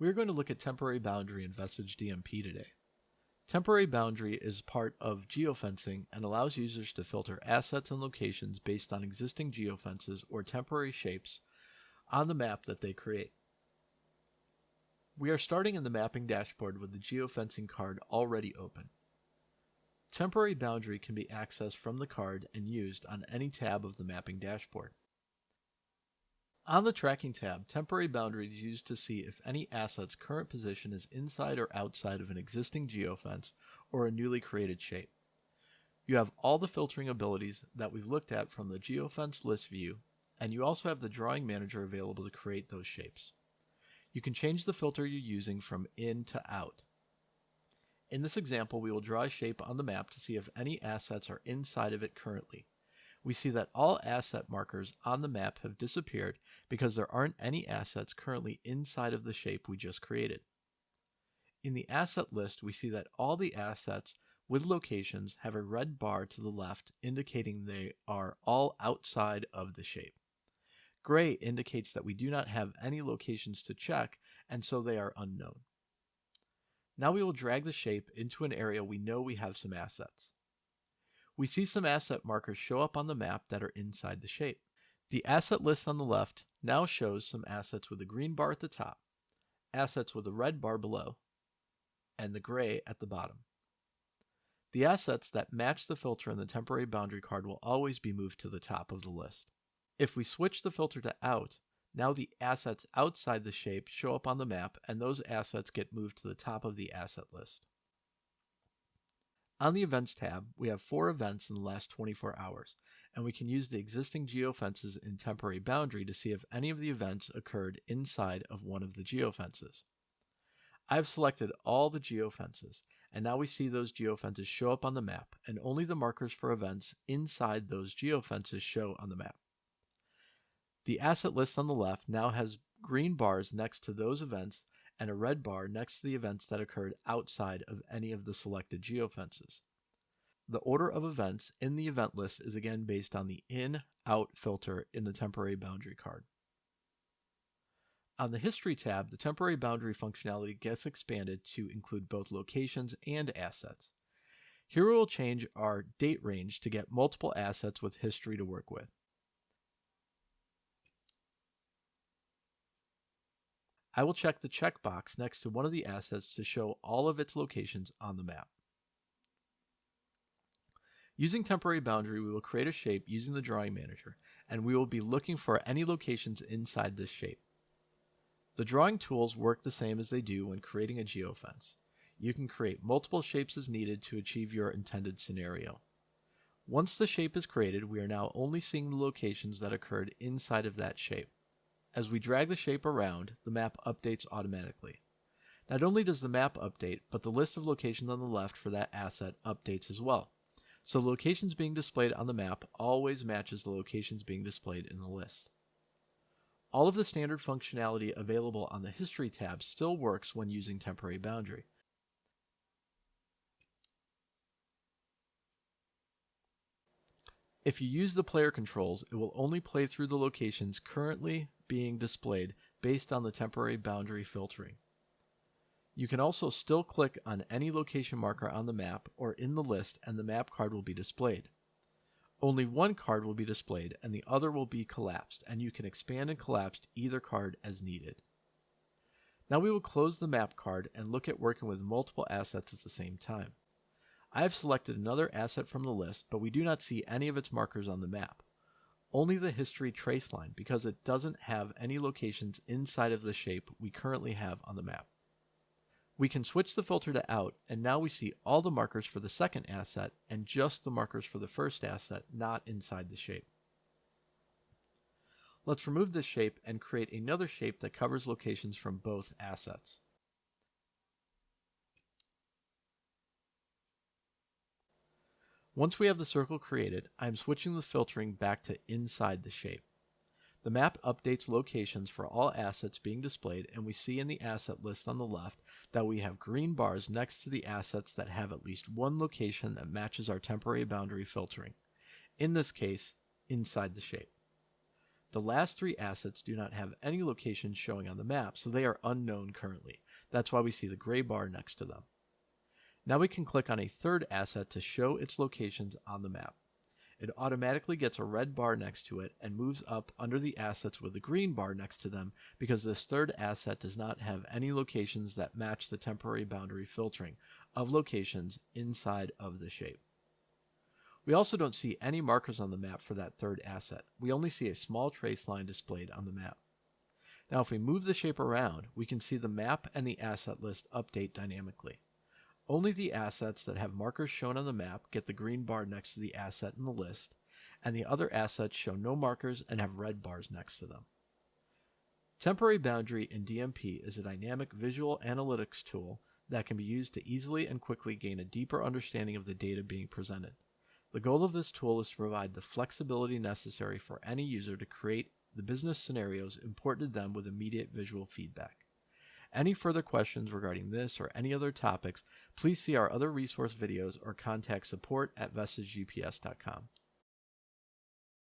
We are going to look at temporary boundary in Vestige DMP today. Temporary boundary is part of geofencing and allows users to filter assets and locations based on existing geofences or temporary shapes on the map that they create. We are starting in the mapping dashboard with the geofencing card already open. Temporary boundary can be accessed from the card and used on any tab of the mapping dashboard. On the Tracking tab, temporary boundary is used to see if any asset's current position is inside or outside of an existing geofence or a newly created shape. You have all the filtering abilities that we've looked at from the geofence list view, and you also have the drawing manager available to create those shapes. You can change the filter you're using from in to out. In this example, we will draw a shape on the map to see if any assets are inside of it currently. We see that all asset markers on the map have disappeared because there aren't any assets currently inside of the shape we just created. In the asset list, we see that all the assets with locations have a red bar to the left indicating they are all outside of the shape. Gray indicates that we do not have any locations to check, and so they are unknown. Now we will drag the shape into an area we know we have some assets. We see some asset markers show up on the map that are inside the shape. The asset list on the left now shows some assets with a green bar at the top, assets with a red bar below, and the gray at the bottom. The assets that match the filter in the temporary boundary card will always be moved to the top of the list. If we switch the filter to out, now the assets outside the shape show up on the map and those assets get moved to the top of the asset list. On the Events tab, we have 4 events in the last 24 hours, and we can use the existing geofences in temporary boundary to see if any of the events occurred inside of one of the geofences. I've selected all the geofences, and now we see those geofences show up on the map, and only the markers for events inside those geofences show on the map. The asset list on the left now has green bars next to those events and a red bar next to the events that occurred outside of any of the selected geofences. The order of events in the event list is again based on the in-out filter in the temporary boundary card. On the History tab, the temporary boundary functionality gets expanded to include both locations and assets. Here we will change our date range to get multiple assets with history to work with. I will check the checkbox next to one of the assets to show all of its locations on the map. Using temporary boundary, we will create a shape using the drawing manager, and we will be looking for any locations inside this shape. The drawing tools work the same as they do when creating a geofence. You can create multiple shapes as needed to achieve your intended scenario. Once the shape is created, we are now only seeing the locations that occurred inside of that shape. As we drag the shape around, the map updates automatically. Not only does the map update, but the list of locations on the left for that asset updates as well. So the locations being displayed on the map always matches the locations being displayed in the list. All of the standard functionality available on the History tab still works when using temporary boundary. If you use the player controls, it will only play through the locations currently being displayed based on the temporary boundary filtering. You can also still click on any location marker on the map or in the list and the map card will be displayed. Only one card will be displayed and the other will be collapsed, and you can expand and collapse either card as needed. Now we will close the map card and look at working with multiple assets at the same time. I have selected another asset from the list, but we do not see any of its markers on the map. Only the history trace line because it doesn't have any locations inside of the shape we currently have on the map. We can switch the filter to out, and now we see all the markers for the second asset and just the markers for the first asset not inside the shape. Let's remove this shape and create another shape that covers locations from both assets. Once we have the circle created, I am switching the filtering back to inside the shape. The map updates locations for all assets being displayed, and we see in the asset list on the left that we have green bars next to the assets that have at least one location that matches our temporary boundary filtering, in this case, inside the shape. The last three assets do not have any locations showing on the map, so they are unknown currently. That's why we see the gray bar next to them. Now we can click on a third asset to show its locations on the map. It automatically gets a red bar next to it and moves up under the assets with the green bar next to them because this third asset does not have any locations that match the temporary boundary filtering of locations inside of the shape. We also don't see any markers on the map for that third asset. We only see a small trace line displayed on the map. Now if we move the shape around, we can see the map and the asset list update dynamically. Only the assets that have markers shown on the map get the green bar next to the asset in the list, and the other assets show no markers and have red bars next to them. Temporary boundary in DMP is a dynamic visual analytics tool that can be used to easily and quickly gain a deeper understanding of the data being presented. The goal of this tool is to provide the flexibility necessary for any user to create the business scenarios important to them with immediate visual feedback. Any further questions regarding this or any other topics, please see our other resource videos or contact support@vestigegps.com.